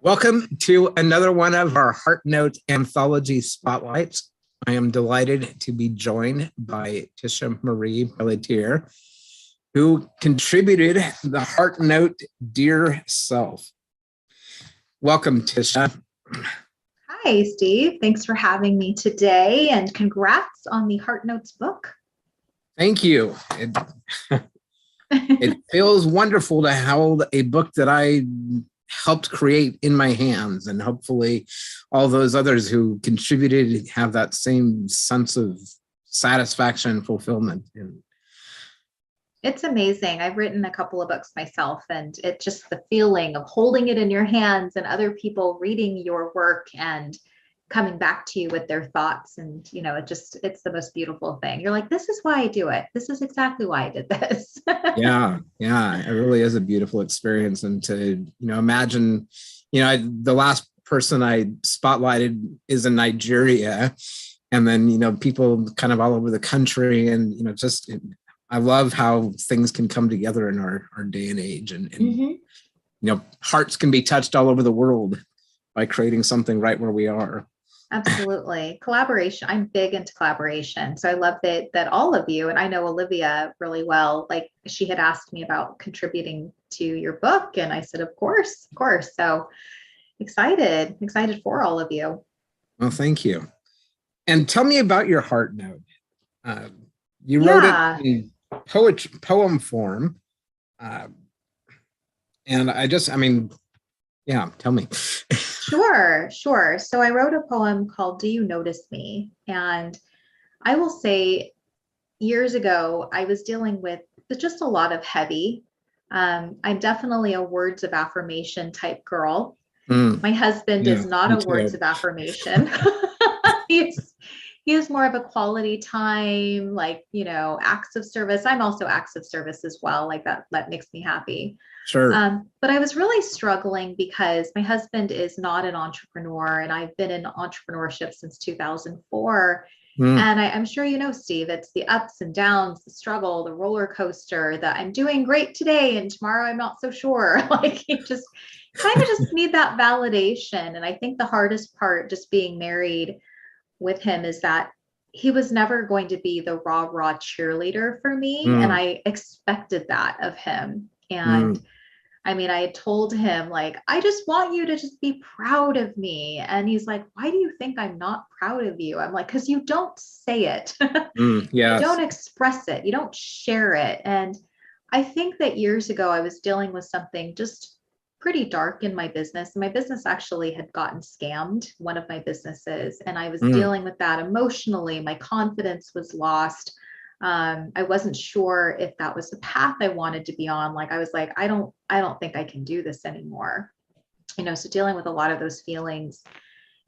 Welcome to another one of our Heart Note Anthology Spotlights. I am delighted to be joined by Tisha Marie Pelletier, who contributed the Heart Note Dear Self. Welcome, Tisha. Hi, Steve. Thanks for having me today, and congrats on the Heart Notes book. Thank you. It feels wonderful to hold a book that I helped create in my hands, and hopefully all those others who contributed have that same sense of satisfaction and fulfillment. It's amazing. I've written a couple of books myself, and it's just the feeling of holding it in your hands and other people reading your work and coming back to you with their thoughts. And, it's the most beautiful thing. You're like, this is why I do it. This is exactly why I did this. Yeah, it really is a beautiful experience. And to, imagine, the last person I spotlighted is in Nigeria, and then, people kind of all over the country, and, I love how things can come together in our day and age, and hearts can be touched all over the world by creating something right where we are. Absolutely. Collaboration. I'm big into collaboration. So I love that all of you, and I know Olivia really well, like she had asked me about contributing to your book. And I said, of course. So excited for all of you. Well, thank you. And tell me about your Heart Note. You wrote it in poem form. And tell me. Sure. So I wrote a poem called Do You Notice Me? And I will say years ago, I was dealing with just a lot of heavy. I'm definitely a words of affirmation type girl. My husband is not a words of affirmation. He is more of a quality time, acts of service. I'm also acts of service as well. Like that makes me happy. Sure. But I was really struggling because my husband is not an entrepreneur, and I've been in entrepreneurship since 2004. And I'm sure Steve, it's the ups and downs, the struggle, the roller coaster, that I'm doing great today and tomorrow I'm not so sure. You just kind of just need that validation. And I think the hardest part just being married with him is that he was never going to be the raw cheerleader for me. And I expected that of him. And I had told him, I just want you to just be proud of me. And he's like, why do you think I'm not proud of you? I'm like, because you don't say it. Yes. You don't express it. You don't share it. And I think that years ago, I was dealing with something just pretty dark in my business. My business actually had gotten scammed, one of my businesses. And I was dealing with that emotionally. My confidence was lost. I wasn't sure if that was the path I wanted to be on. I was like, I don't think I can do this anymore. So dealing with a lot of those feelings.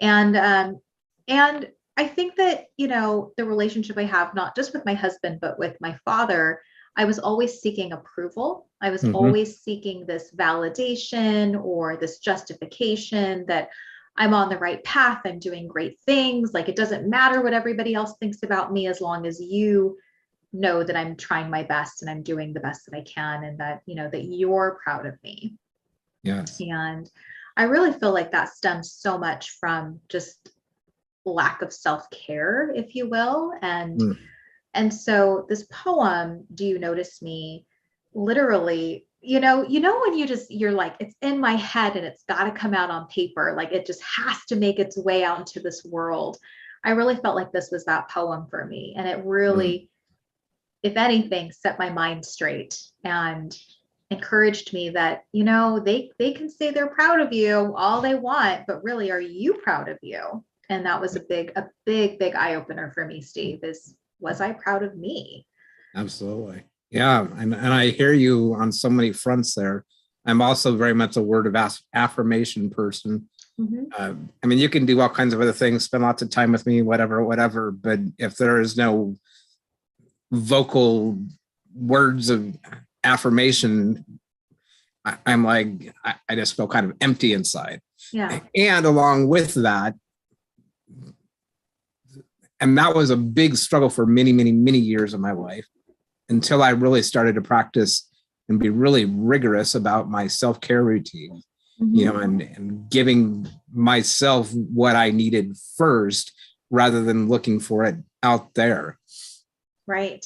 And I think that, the relationship I have, not just with my husband, but with my father, I was always seeking approval. I was always seeking this validation or this justification that I'm on the right path. I'm doing great things. It doesn't matter what everybody else thinks about me, as long as you know that I'm trying my best and I'm doing the best that I can, and that, that you're proud of me. Yes. And I really feel like that stems so much from just lack of self-care, if you will. And so this poem, Do You Notice Me? Literally, when you're like, it's in my head and it's got to come out on paper. It just has to make its way out into this world. I really felt like this was that poem for me. And it really, if anything, set my mind straight and encouraged me that, they can say they're proud of you all they want, but really, are you proud of you? And that was a big eye opener for me, Steve, was I proud of me? Absolutely. Yeah. And I hear you on so many fronts there. I'm also very much a word of affirmation person. You can do all kinds of other things, spend lots of time with me, whatever. But if there is no vocal words of affirmation, I'm like, I just feel kind of empty inside. Yeah. And along with that, and that was a big struggle for many, many, many years of my life, until I really started to practice and be really rigorous about my self-care routine. you know, and giving myself what I needed first rather than looking for it out there. Right.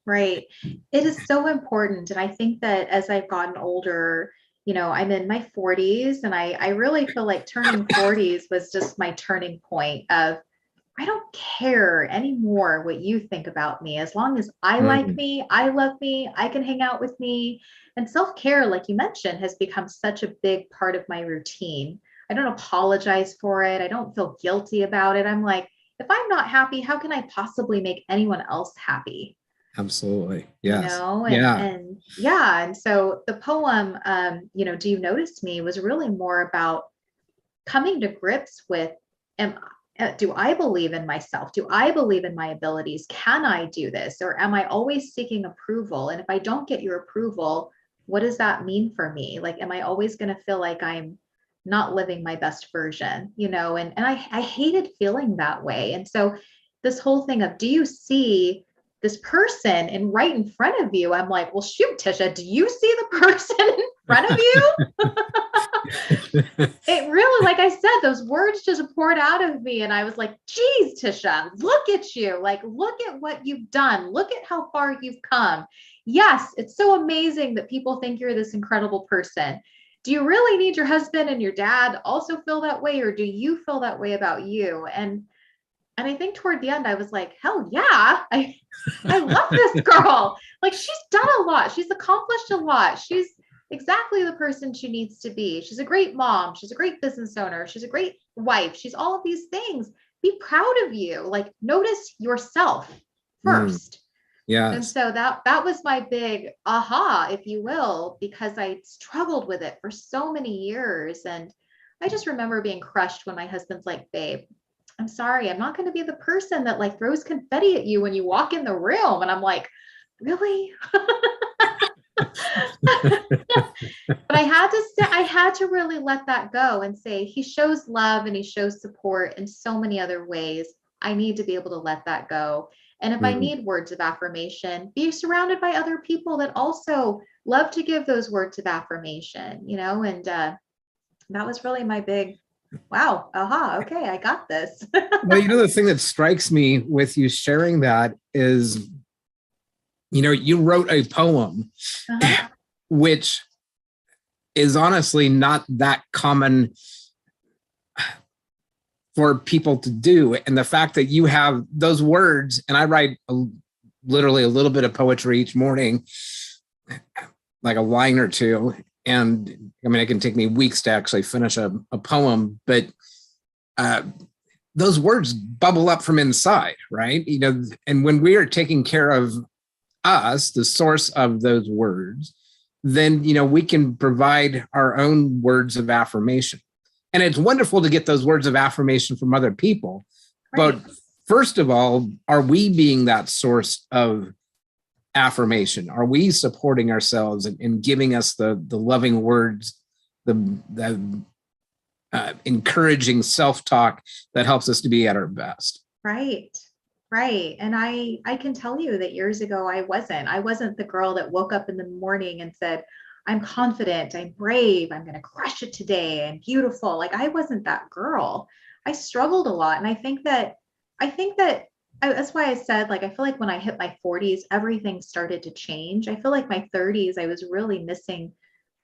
Right. It is so important. And I think that as I've gotten older, you know, I'm in my 40s, and I really feel like turning 40s was just my turning point of, I don't care anymore what you think about me. As long as I like me, I love me, I can hang out with me. And self-care, like you mentioned, has become such a big part of my routine. I don't apologize for it. I don't feel guilty about it. I'm like, if I'm not happy, how can I possibly make anyone else happy? Absolutely. You Yes. know, Yeah. and yeah. And so the poem, you know, Do You Notice Me, was really more about coming to grips with, am do I believe in myself? Do I believe in my abilities? Can I do this? Or am I always seeking approval? And if I don't get your approval, what does that mean for me? Like, am I always going to feel like I'm not living my best version? You know, and I hated feeling that way. And so this whole thing of, do you see this person and right in front of you? I'm like, well, shoot, Tisha, do you see the person in front of you? It really, like I said, those words just poured out of me. And I was like, geez, Tisha, look at you. Like, look at what you've done. Look at how far you've come. Yes, it's so amazing that people think you're this incredible person. Do you really need your husband and your dad also feel that way? Or do you feel that way about you? And I think toward the end, I was like, hell yeah, I love this girl. Like, she's done a lot. She's accomplished a lot. She's exactly the person she needs to be. She's a great mom. She's a great business owner. She's a great wife. She's all of these things. Be proud of you. Like, notice yourself first. And Yes. so that was my big aha, if you will, because I struggled with it for so many years. And I just remember being crushed when my husband's like, babe, I'm sorry, I'm not going to be the person that like throws confetti at you when you walk in the room. And I'm like, really? But I had to really let that go and say, he shows love and he shows support in so many other ways. I need to be able to let that go. And if I need words of affirmation, be surrounded by other people that also love to give those words of affirmation, you know, and that was really my big, wow, aha, okay, I got this. Well, you know, the thing that strikes me with you sharing that is, you know, you wrote a poem, which is honestly not that common for people to do. And the fact that you have those words, and I write literally a little bit of poetry each morning, like a line or two. And I mean, it can take me weeks to actually finish a poem, but those words bubble up from inside, right? You know, and when we are taking care of us, the source of those words, then, you know, we can provide our own words of affirmation. And it's wonderful to get those words of affirmation from other people. Right. But first of all, are we being that source of affirmation? Are we supporting ourselves and giving us the loving words, the encouraging self-talk that helps us to be at our best? Right. Right. And I can tell you that years ago, I wasn't the girl that woke up in the morning and said, I'm confident, I'm brave, I'm going to crush it today, I'm beautiful. Like, I wasn't that girl. I struggled a lot. And I think that that's why I said, like, I feel like when I hit my 40s, everything started to change. I feel like my 30s, I was really missing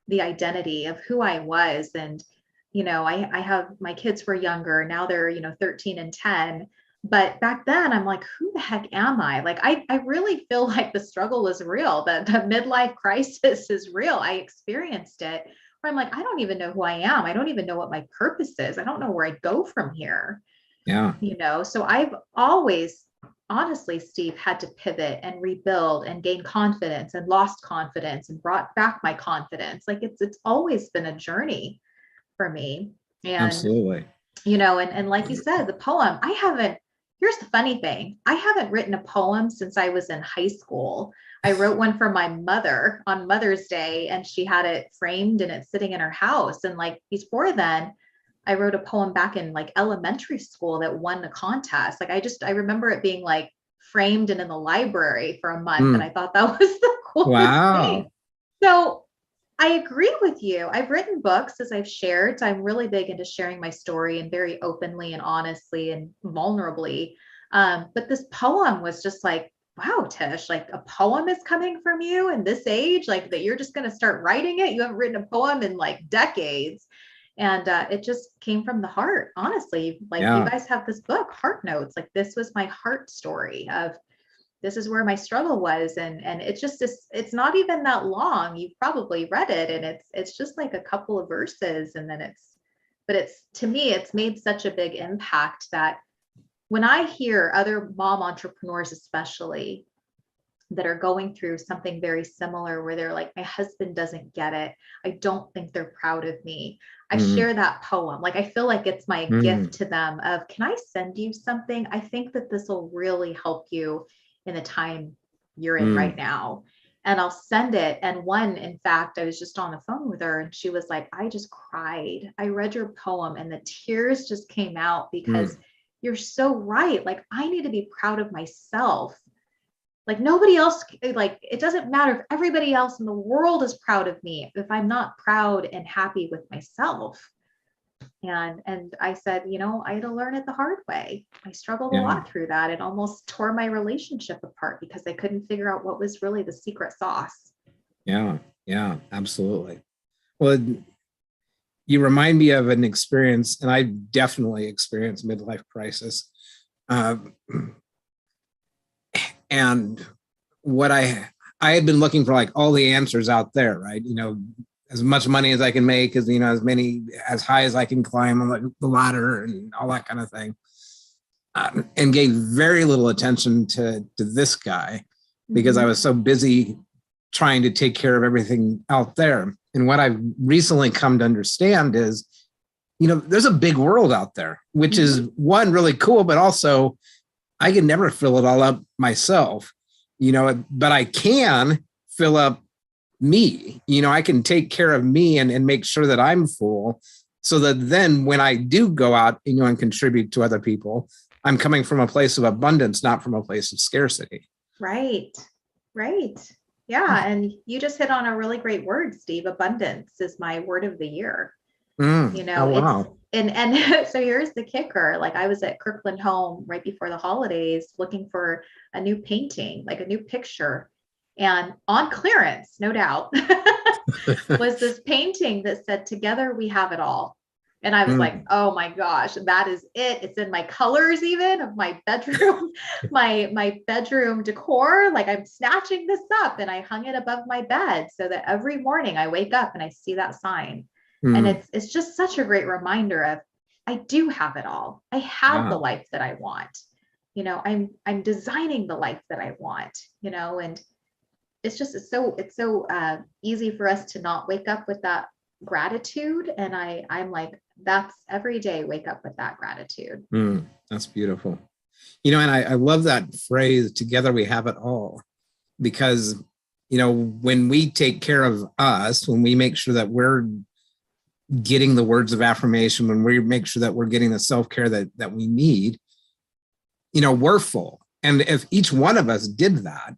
the identity of who I was. And, you know, I have, my kids were younger. Now they're, you know, 13 and 10. But back then I'm like, who the heck am I? Like, I really feel like the struggle is real, that the midlife crisis is real. I experienced it where I'm like, I don't even know who I am. I don't even know what my purpose is. I don't know where I go from here. Yeah. You know, so I've always, honestly, Steve, had to pivot and rebuild and gain confidence and lost confidence and brought back my confidence. Like, it's always been a journey for me. And, absolutely, you know, and like you said, the poem, here's the funny thing. I haven't written a poem since I was in high school. I wrote one for my mother on Mother's Day, and she had it framed and it's sitting in her house. And like before then, I wrote a poem back in like elementary school that won the contest. Like, I remember it being like framed and in the library for a month. And I thought that was the coolest thing. So I agree with you. I've written books, as I've shared. So I'm really big into sharing my story and very openly and honestly and vulnerably. But this poem was just like, wow, Tish, like a poem is coming from you in this age, like that you're just going to start writing it. You haven't written a poem in like decades. And it just came from the heart, honestly. Like you Yeah. guys have this book, Heart Notes. Like this was my heart story of this is where my struggle was. And it's just this, it's not even that long. You've probably read it, and it's just like a couple of verses. And then but it's, to me, it's made such a big impact that when I hear other mom entrepreneurs, especially, that are going through something very similar where they're like, my husband doesn't get it, I don't think they're proud of me, I Mm, share that poem. Like I feel like it's my gift mm, to them of, can I send you something? I think that this will really help you in the time you're in right mm, now. And I'll send it. And one, in fact, I was just on the phone with her and she was like, I just cried. I read your poem and the tears just came out because mm. you're so right. Like I need to be proud of myself. Like nobody else, like it doesn't matter if everybody else in the world is proud of me if I'm not proud and happy with myself. And I said, I had to learn it the hard way. I struggled a Yeah. lot through that. It almost tore my relationship apart because I couldn't figure out what was really the secret sauce. Yeah. Yeah. Absolutely. Well, you remind me of an experience, and I definitely experienced midlife crisis. Uh, and what I had been looking for, like all the answers out there, right? As much money as I can make, as many, as high as I can climb on the ladder and all that kind of thing. And gave very little attention to this guy because I Mm-hmm. was so busy trying to take care of everything out there. And what I've recently come to understand is, there's a big world out there, which Mm-hmm. is one really cool, but also I can never fill it all up myself, but I can fill up me. I can take care of me and make sure that I'm full so that then when I do go out, and contribute to other people, I'm coming from a place of abundance, not from a place of scarcity. Right. Right. Yeah. And you just hit on a really great word, Steve. Abundance is my word of the year. Oh, It's, wow. and so here's the kicker. Like I was at Kirkland Home right before the holidays looking for a new painting, like a new picture. And on clearance, no doubt, was this painting that said, "Together we have it all." And I was like, Mm, oh my gosh, that is it. It's in my colors even of my bedroom, my bedroom decor. Like I'm snatching this up and I hung it above my bed so that every morning I wake up and I see that sign. And mm, it's just such a great reminder of I do have it all. I have the yeah. life that I want. I'm designing the life that I want, and it's so easy for us to not wake up with that gratitude. And I'm like, that's every day, wake up with that gratitude. That's beautiful. And I love that phrase, together we have it all, because, when we take care of us, when we make sure that we're getting the words of affirmation, when we make sure that we're getting the self-care that we need, we're full. And if each one of us did that,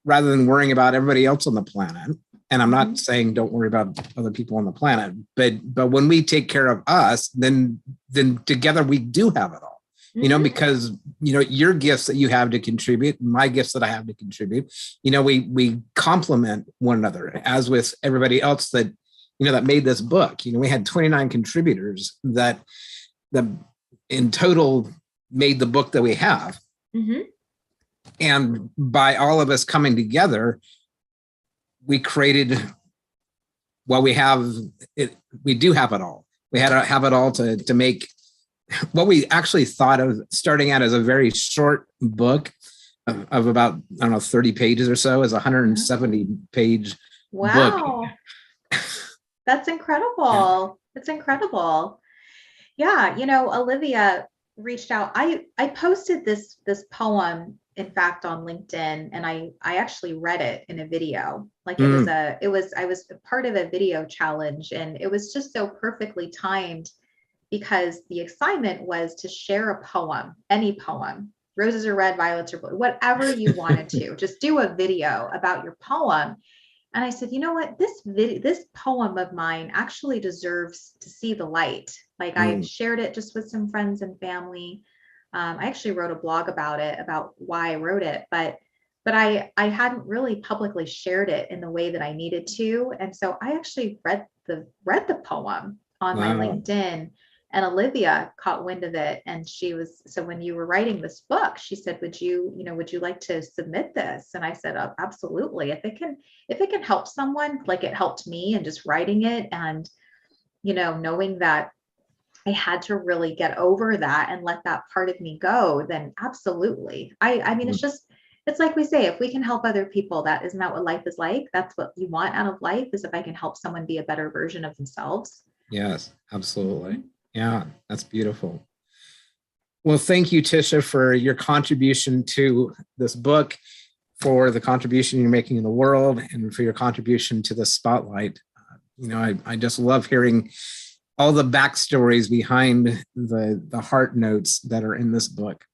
rather than worrying about everybody else on the planet, and I'm Mm-hmm. not saying don't worry about other people on the planet, but when we take care of us, then together we do have it all. Mm-hmm. Because your gifts that you have to contribute, my gifts that I have to contribute, we complement one another, as with everybody else that made this book. We had 29 contributors that in total made the book that we have. Mm-hmm. And by all of us coming together, we created what we have. We do have it all. We had to have it all to make what we actually thought of starting out as a very short book of about, I don't know, 30 pages or so, as a 170 page book. Wow. That's Yeah. incredible. That's incredible. Yeah. Olivia reached out. I posted this poem, in fact, on LinkedIn, and I actually read it in a video. Like Mm, I was a part of a video challenge, and it was just so perfectly timed because the assignment was to share a poem, any poem, roses are red, violets are blue, whatever you wanted to, just do a video about your poem. And I said, you know what, this poem of mine actually deserves to see the light. Like I shared it just with some friends and family. I actually wrote a blog about it, about why I wrote it, but I hadn't really publicly shared it in the way that I needed to. And so I actually read the poem on my Wow. LinkedIn, and Olivia caught wind of it. And so when you were writing this book, she said, would you like to submit this? And I said, oh, absolutely. If it can help someone, like it helped me, and just writing it, and, knowing that I had to really get over that and let that part of me go, then absolutely. I mean, it's like we say, if we can help other people, isn't that what life is like? That's what you want out of life, is if I can help someone be a better version of themselves. Yes, absolutely. Yeah, that's beautiful. Well, thank you, Tisha, for your contribution to this book, for the contribution you're making in the world, and for your contribution to the spotlight. I just love hearing all the backstories behind the heart notes that are in this book.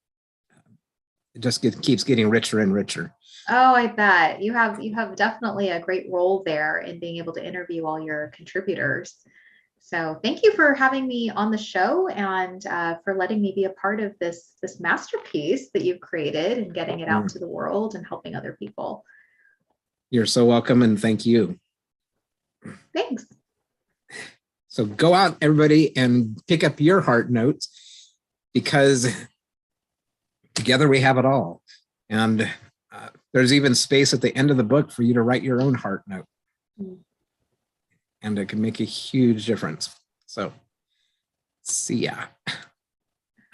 It just keeps getting richer and richer. Oh, I bet you have definitely a great role there in being able to interview all your contributors. So thank you for having me on the show, and for letting me be a part of this masterpiece that you've created, and getting it out to the world and helping other people. You're so welcome, and thank you. Thanks. So go out, everybody, and pick up your heart notes, because together we have it all. And there's even space at the end of the book for you to write your own heart note. And it can make a huge difference. So see ya.